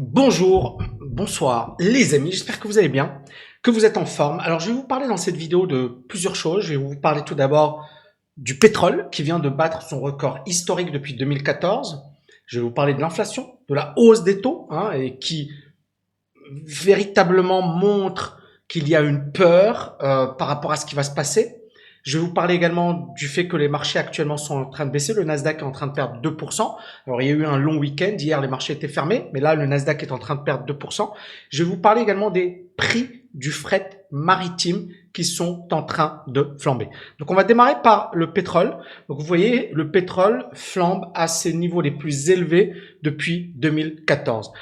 Bonjour, bonsoir les amis, j'espère que vous allez bien, que vous êtes en forme. Alors je vais vous parler dans cette vidéo de plusieurs choses. Je vais vous parler tout d'abord du pétrole qui vient de battre son record historique depuis 2014. Je vais vous parler de l'inflation, de la hausse des taux et qui véritablement montre qu'il y a une peur par rapport à ce qui va se passer. Je vais vous parler également du fait que les marchés actuellement sont en train de baisser. Le Nasdaq est en train de perdre 2%. Alors, il y a eu un long week-end. Hier, les marchés étaient fermés. Mais là, le Nasdaq est en train de perdre 2%. Je vais vous parler également des prix du fret maritime qui sont en train de flamber. Donc, on va démarrer par le pétrole. Donc, vous voyez, le pétrole flambe à ses niveaux les plus élevés depuis 2014.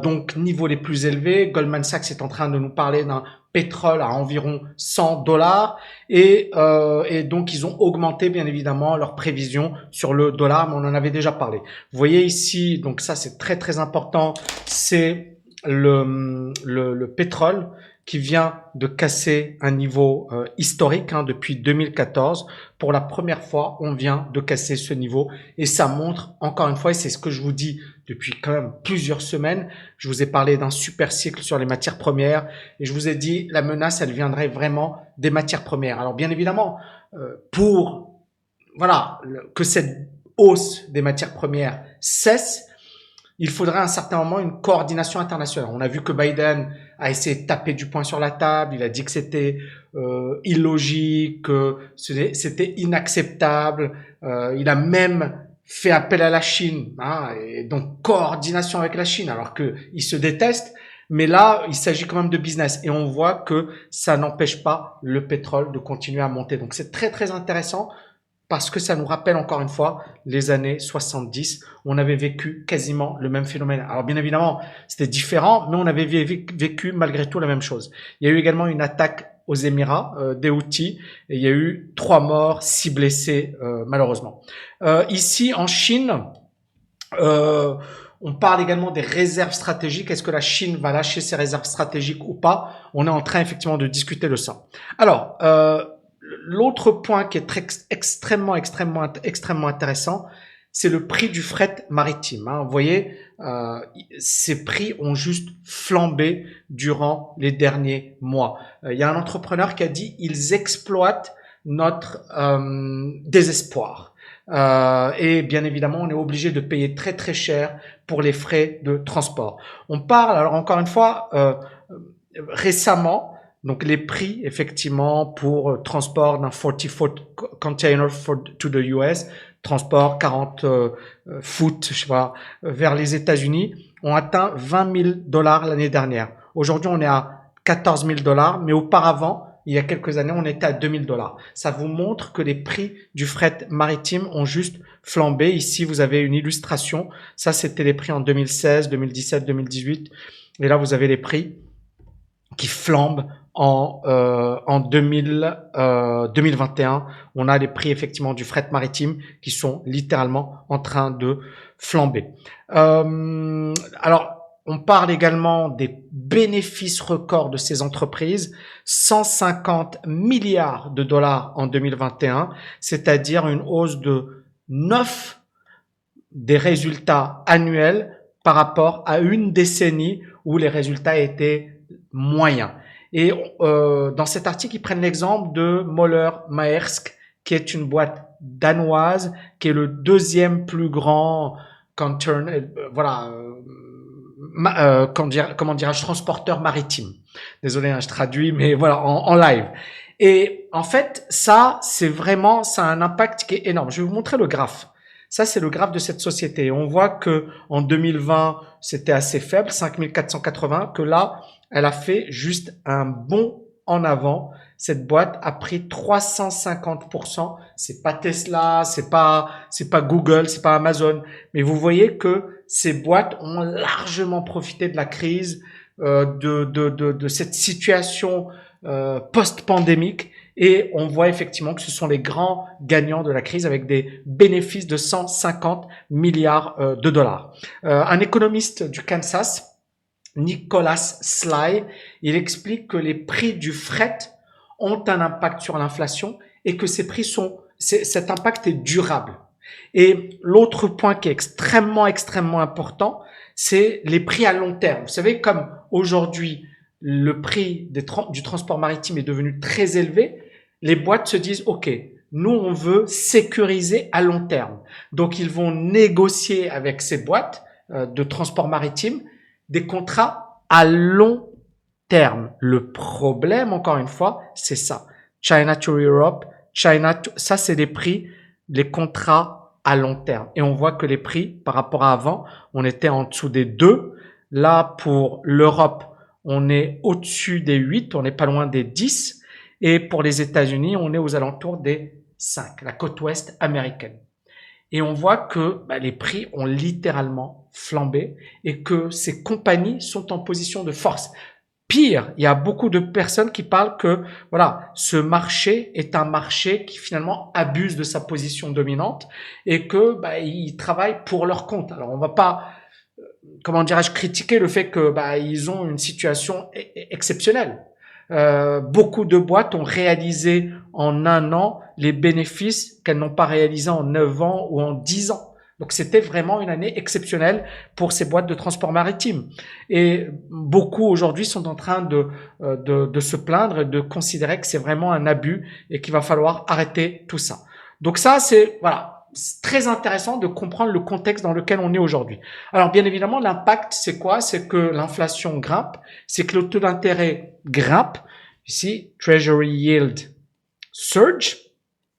Donc, niveaux les plus élevés, Goldman Sachs est en train de nous parler d'un pétrole à environ 100 dollars et donc ils ont augmenté bien évidemment leurs prévisions sur le dollar, mais on en avait déjà parlé. Vous voyez ici, donc ça c'est très très important, c'est le pétrole qui vient de casser un niveau historique depuis 2014. Pour la première fois, on vient de casser ce niveau et ça montre encore une fois, et c'est ce que je vous dis depuis quand même plusieurs semaines, je vous ai parlé d'un super cycle sur les matières premières et je vous ai dit la menace, elle viendrait vraiment des matières premières. Alors bien évidemment, pour que cette hausse des matières premières cesse, il faudrait à un certain moment une coordination internationale. On a vu que Biden a essayé de taper du poing sur la table, il a dit que c'était illogique, que c'était inacceptable, il a même fait appel à la Chine, et donc coordination avec la Chine, alors qu'ils se détestent, mais là, il s'agit quand même de business, et on voit que ça n'empêche pas le pétrole de continuer à monter. Donc c'est très très intéressant, parce que ça nous rappelle encore une fois les années 70. On avait vécu quasiment le même phénomène. Alors bien évidemment, c'était différent, mais on avait vécu malgré tout la même chose. Il y a eu également une attaque aux Émirats, des Houthis, et il y a eu 3 morts, 6 blessés malheureusement. Ici en Chine, on parle également des réserves stratégiques. Est-ce que la Chine va lâcher ses réserves stratégiques ou pas? On est en train effectivement de discuter de ça. Alors, l'autre point qui est extrêmement intéressant, c'est le prix du fret maritime. Vous voyez, ces prix ont juste flambé durant les derniers mois. Il y a un entrepreneur qui a dit ils exploitent notre désespoir. Et bien évidemment, on est obligé de payer très très cher pour les frais de transport. On parle, alors encore une fois, récemment, donc les prix effectivement pour transport d'un 40-foot container to the US, transport 40 foot, je sais pas, vers les États-Unis, ont atteint 20 000 dollars l'année dernière. Aujourd'hui, on est à 14 000 dollars, mais auparavant, il y a quelques années, on était à 2 000 dollars. Ça vous montre que les prix du fret maritime ont juste flambé. Ici, vous avez une illustration. Ça, c'était les prix en 2016, 2017, 2018. Et là, vous avez les prix qui flambent en 2021. On a les prix effectivement du fret maritime qui sont littéralement en train de flamber. Alors, on parle également des bénéfices records de ces entreprises, 150 milliards de dollars en 2021, c'est-à-dire une hausse de 9 des résultats annuels par rapport à une décennie où les résultats étaient moyens. Et dans cet article, ils prennent l'exemple de Møller-Maersk, qui est une boîte danoise, qui est le deuxième plus grand comment dirais-je, transporteur maritime. Désolé, je traduis, mais voilà, en live. Et en fait, ça a un impact qui est énorme. Je vais vous montrer le graphe. Ça, c'est le graphe de cette société. On voit que en 2020, c'était assez faible, 5480, que là, elle a fait juste un bond en avant. Cette boîte a pris 350%. C'est pas Tesla, c'est pas Google, c'est pas Amazon. Mais vous voyez que ces boîtes ont largement profité de la crise, de cette situation post-pandémique. Et on voit effectivement que ce sont les grands gagnants de la crise avec des bénéfices de 150 milliards de dollars. Un économiste du Kansas, Nicholas Sly, il explique que les prix du fret ont un impact sur l'inflation et que cet impact est durable. Et l'autre point qui est extrêmement important, c'est les prix à long terme. Vous savez, comme aujourd'hui, le prix du transport maritime est devenu très élevé, les boîtes se disent, OK, nous, on veut sécuriser à long terme. Donc, ils vont négocier avec ces boîtes de transport maritime des contrats à long terme. Le problème, encore une fois, c'est ça. China to Europe, ça c'est des prix, les contrats à long terme. Et on voit que les prix, par rapport à avant, on était en dessous des 2. Là, pour l'Europe, on est au-dessus des 8, on n'est pas loin des 10. Et pour les États-Unis, on est aux alentours des 5, la côte ouest américaine. Et on voit que les prix ont littéralement flambé et que ces compagnies sont en position de force. Pire, il y a beaucoup de personnes qui parlent que voilà, ce marché est un marché qui finalement abuse de sa position dominante et que ils travaillent pour leur compte. Alors on va pas, comment dirais-je, critiquer le fait que ils ont une situation exceptionnelle. Beaucoup de boîtes ont réalisé en 1 an les bénéfices qu'elles n'ont pas réalisés en 9 ans ou en 10 ans. Donc c'était vraiment une année exceptionnelle pour ces boîtes de transport maritime. Et beaucoup aujourd'hui sont en train de se plaindre et de considérer que c'est vraiment un abus et qu'il va falloir arrêter tout ça. Donc ça, c'est voilà, c'est très intéressant de comprendre le contexte dans lequel on est aujourd'hui. Alors bien évidemment, l'impact, c'est quoi? C'est que l'inflation grimpe, c'est que le taux d'intérêt grimpe. Ici, Treasury Yield surge.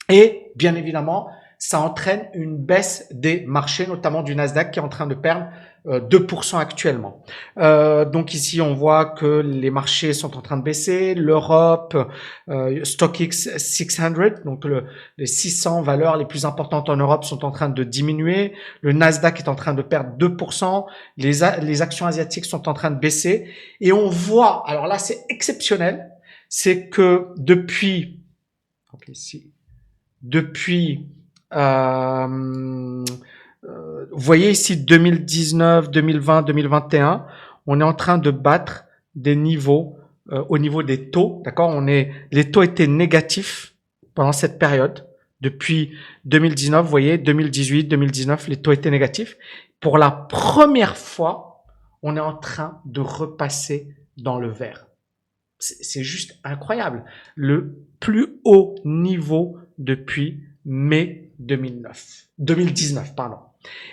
Et bien évidemment, ça entraîne une baisse des marchés, notamment du Nasdaq qui est en train de perdre 2% actuellement. Donc ici, on voit que les marchés sont en train de baisser. L'Europe, StockX 600, donc les 600 valeurs les plus importantes en Europe sont en train de diminuer. Le Nasdaq est en train de perdre 2%. Les actions asiatiques sont en train de baisser. Et on voit, alors là, c'est exceptionnel, c'est que depuis, vous voyez ici 2019, 2020, 2021, on est en train de battre des niveaux au niveau des taux, d'accord? Les taux étaient négatifs pendant cette période. Depuis 2019, vous voyez, 2018, 2019, les taux étaient négatifs. Pour la première fois, on est en train de repasser dans le vert. C'est juste incroyable. Le plus haut niveau depuis mai 2019, pardon.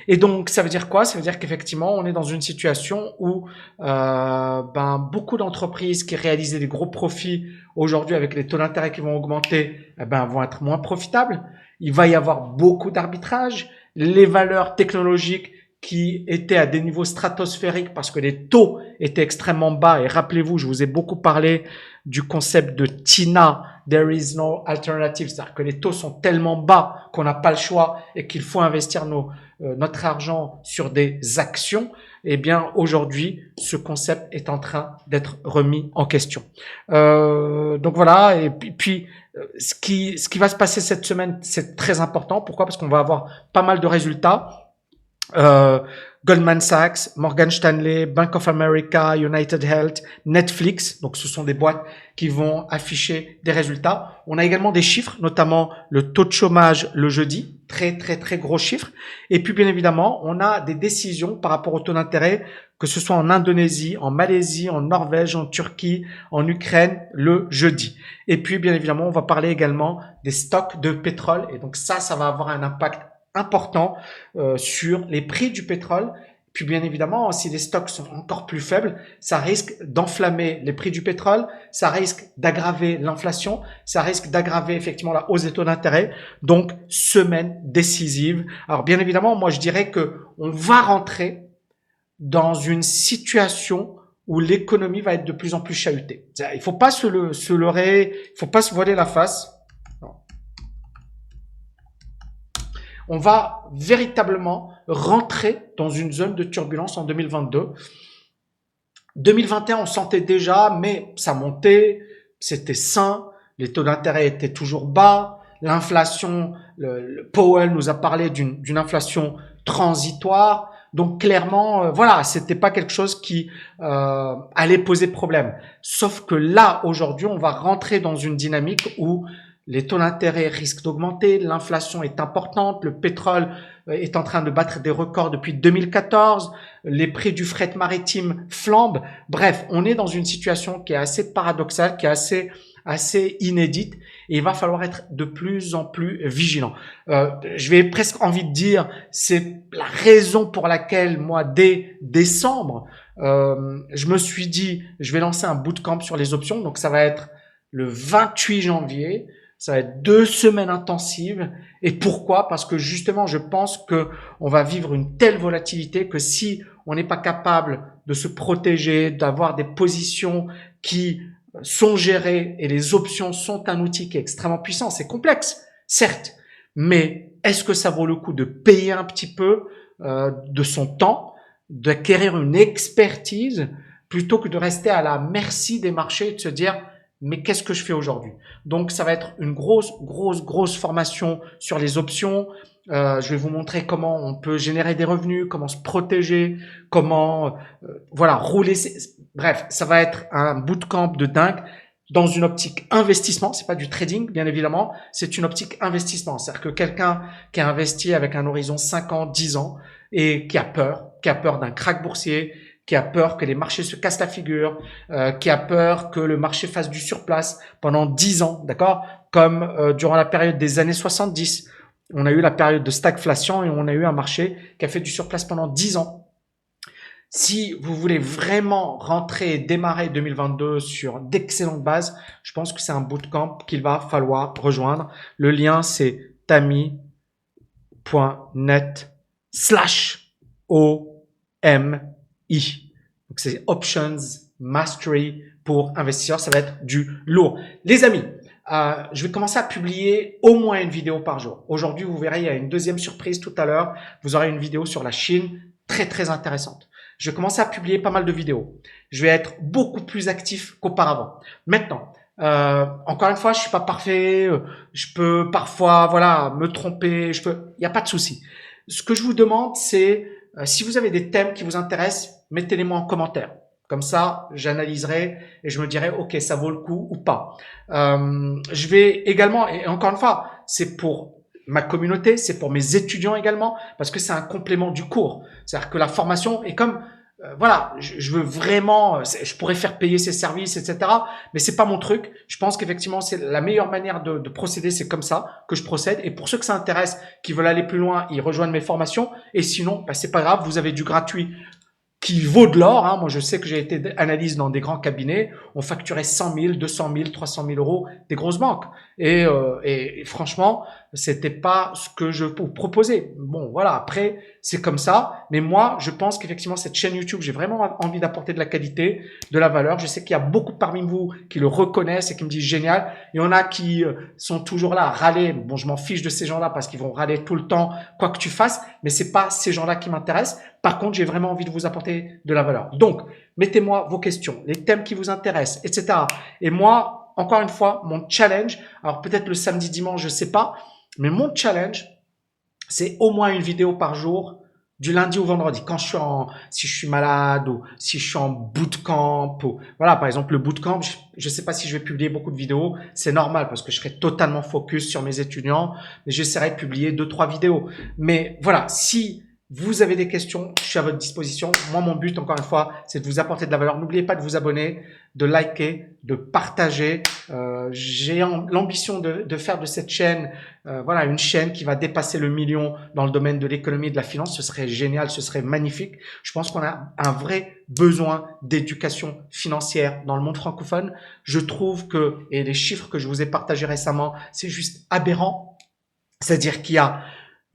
Et donc, ça veut dire quoi? Ça veut dire qu'effectivement, on est dans une situation où beaucoup d'entreprises qui réalisaient des gros profits aujourd'hui avec les taux d'intérêt qui vont augmenter, vont être moins profitables. Il va y avoir beaucoup d'arbitrage. Les valeurs technologiques qui étaient à des niveaux stratosphériques parce que les taux étaient extrêmement bas. Et rappelez-vous, je vous ai beaucoup parlé du concept de TINA, there is no alternative, c'est-à-dire que les taux sont tellement bas qu'on n'a pas le choix et qu'il faut investir notre argent sur des actions. Eh bien, aujourd'hui, ce concept est en train d'être remis en question. Donc voilà, et puis ce qui va se passer cette semaine, c'est très important. Pourquoi? Parce qu'on va avoir pas mal de résultats. Goldman Sachs, Morgan Stanley, Bank of America, United Health, Netflix. Donc, ce sont des boîtes qui vont afficher des résultats. On a également des chiffres, notamment le taux de chômage le jeudi. Très, très, très gros chiffres. Et puis, bien évidemment, on a des décisions par rapport au taux d'intérêt, que ce soit en Indonésie, en Malaisie, en Norvège, en Turquie, en Ukraine, le jeudi. Et puis, bien évidemment, on va parler également des stocks de pétrole. Et donc, ça va avoir un impact important sur les prix du pétrole. Puis bien évidemment, si les stocks sont encore plus faibles, ça risque d'enflammer les prix du pétrole, ça risque d'aggraver l'inflation, ça risque d'aggraver effectivement la hausse des taux d'intérêt. Donc, semaine décisive. Alors bien évidemment, moi je dirais que on va rentrer dans une situation où l'économie va être de plus en plus chahutée. Il faut pas se leurrer, il faut pas se voiler la face. On va véritablement rentrer dans une zone de turbulence en 2022. 2021, on sentait déjà, mais ça montait, c'était sain, les taux d'intérêt étaient toujours bas, l'inflation, le Powell nous a parlé d'une inflation transitoire. Donc clairement, voilà, c'était pas quelque chose qui allait poser problème. Sauf que là, aujourd'hui, on va rentrer dans une dynamique où les taux d'intérêt risquent d'augmenter, l'inflation est importante, le pétrole est en train de battre des records depuis 2014, les prix du fret maritime flambent. Bref, on est dans une situation qui est assez paradoxale, qui est assez inédite, et il va falloir être de plus en plus vigilant. Je vais presque envie de dire, c'est la raison pour laquelle moi, dès décembre, je me suis dit, je vais lancer un bootcamp sur les options. Donc ça va être le 28 janvier. Ça va être 2 semaines intensives. Et pourquoi? Parce que justement, je pense que on va vivre une telle volatilité que si on n'est pas capable de se protéger, d'avoir des positions qui sont gérées, et les options sont un outil qui est extrêmement puissant. C'est complexe, certes, mais est-ce que ça vaut le coup de payer un petit peu de son temps, d'acquérir une expertise, plutôt que de rester à la merci des marchés et de se dire mais qu'est-ce que je fais aujourd'hui? Donc ça va être une grosse formation sur les options. Je vais vous montrer comment on peut générer des revenus, comment se protéger, comment voilà rouler. Bref, ça va être un bootcamp de dingue dans une optique investissement. C'est pas du trading, bien évidemment. C'est une optique investissement. C'est-à-dire que quelqu'un qui a investi avec un horizon 5 ans, 10 ans et qui a peur d'un krach boursier, qui a peur que les marchés se cassent la figure, qui a peur que le marché fasse du surplace pendant 10 ans, d'accord? Comme durant la période des années 70, on a eu la période de stagflation et on a eu un marché qui a fait du surplace pendant 10 ans. Si vous voulez vraiment rentrer et démarrer 2022 sur d'excellentes bases, je pense que c'est un bootcamp qu'il va falloir rejoindre. Le lien, c'est tami.net/OMI. Donc c'est Options Mastery pour investisseurs. Ça va être du lourd. Les amis, je vais commencer à publier au moins une vidéo par jour. Aujourd'hui, vous verrez, il y a une deuxième surprise tout à l'heure. Vous aurez une vidéo sur la Chine très intéressante. Je vais commencer à publier pas mal de vidéos. Je vais être beaucoup plus actif qu'auparavant. Maintenant, encore une fois, je suis pas parfait. Je peux parfois, voilà, me tromper. Il n'y a pas de souci. Ce que je vous demande, c'est si vous avez des thèmes qui vous intéressent, mettez-les-moi en commentaire. Comme ça, j'analyserai et je me dirai, ok, ça vaut le coup ou pas. Je vais également, et encore une fois, c'est pour ma communauté, c'est pour mes étudiants également, parce que c'est un complément du cours. C'est-à-dire que la formation est comme, voilà, je veux vraiment, je pourrais faire payer ces services, etc. Mais c'est pas mon truc. Je pense qu'effectivement, c'est la meilleure manière de procéder, c'est comme ça que je procède. Et pour ceux que ça intéresse, qui veulent aller plus loin, ils rejoignent mes formations. Et sinon, bah, c'est pas grave, vous avez du gratuit qui vaut de l'or. Hein. Moi, je sais que j'ai été analyste dans des grands cabinets. On facturait 100 000, 200 000, 300 000 euros des grosses banques. Et franchement, c'était pas ce que je vous proposais. Bon, voilà. Après, c'est comme ça. Mais moi, je pense qu'effectivement, cette chaîne YouTube, j'ai vraiment envie d'apporter de la qualité, de la valeur. Je sais qu'il y a beaucoup parmi vous qui le reconnaissent et qui me disent génial. Il y en a qui sont toujours là à râler. Bon, je m'en fiche de ces gens-là parce qu'ils vont râler tout le temps, quoi que tu fasses. Mais c'est pas ces gens-là qui m'intéressent. Par contre, j'ai vraiment envie de vous apporter de la valeur. Donc, mettez-moi vos questions, les thèmes qui vous intéressent, etc. Et moi, encore une fois, mon challenge, alors peut-être le samedi, dimanche, je sais pas, mais mon challenge, c'est au moins une vidéo par jour, du lundi au vendredi. Quand si je suis malade ou si je suis en bootcamp ou, voilà, par exemple, le bootcamp, je sais pas si je vais publier beaucoup de vidéos. C'est normal parce que je serai totalement focus sur mes étudiants, mais j'essaierai de publier 2-3 vidéos. Mais voilà, si vous avez des questions, je suis à votre disposition. Moi, mon but, encore une fois, c'est de vous apporter de la valeur. N'oubliez pas de vous abonner, de liker, de partager. J'ai l'ambition de faire de cette chaîne, voilà, une chaîne qui va dépasser le million dans le domaine de l'économie et de la finance. Ce serait génial, ce serait magnifique. Je pense qu'on a un vrai besoin d'éducation financière dans le monde francophone. Je trouve que, et les chiffres que je vous ai partagés récemment, c'est juste aberrant. C'est-à-dire qu'il y a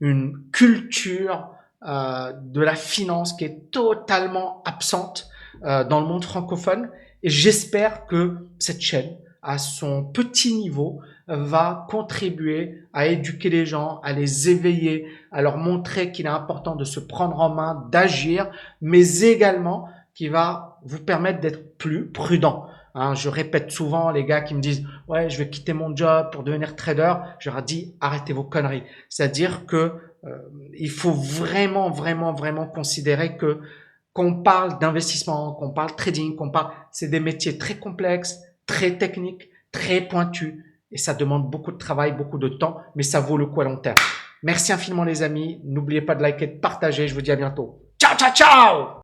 une culture de la finance qui est totalement absente dans le monde francophone, et j'espère que cette chaîne, à son petit niveau, va contribuer à éduquer les gens, à les éveiller, à leur montrer qu'il est important de se prendre en main, d'agir, mais également qui va vous permettre d'être plus prudent. Hein, je répète souvent les gars qui me disent « Ouais, je vais quitter mon job pour devenir trader », je leur dis « Arrêtez vos conneries ». C'est-à-dire que il faut vraiment considérer que qu'on parle d'investissement, qu'on parle trading, c'est des métiers très complexes, très techniques, très pointus. et ça demande beaucoup de travail, beaucoup de temps, mais ça vaut le coup à long terme. Merci infiniment les amis. N'oubliez pas de liker, de partager. Je vous dis à bientôt. Ciao, ciao, ciao!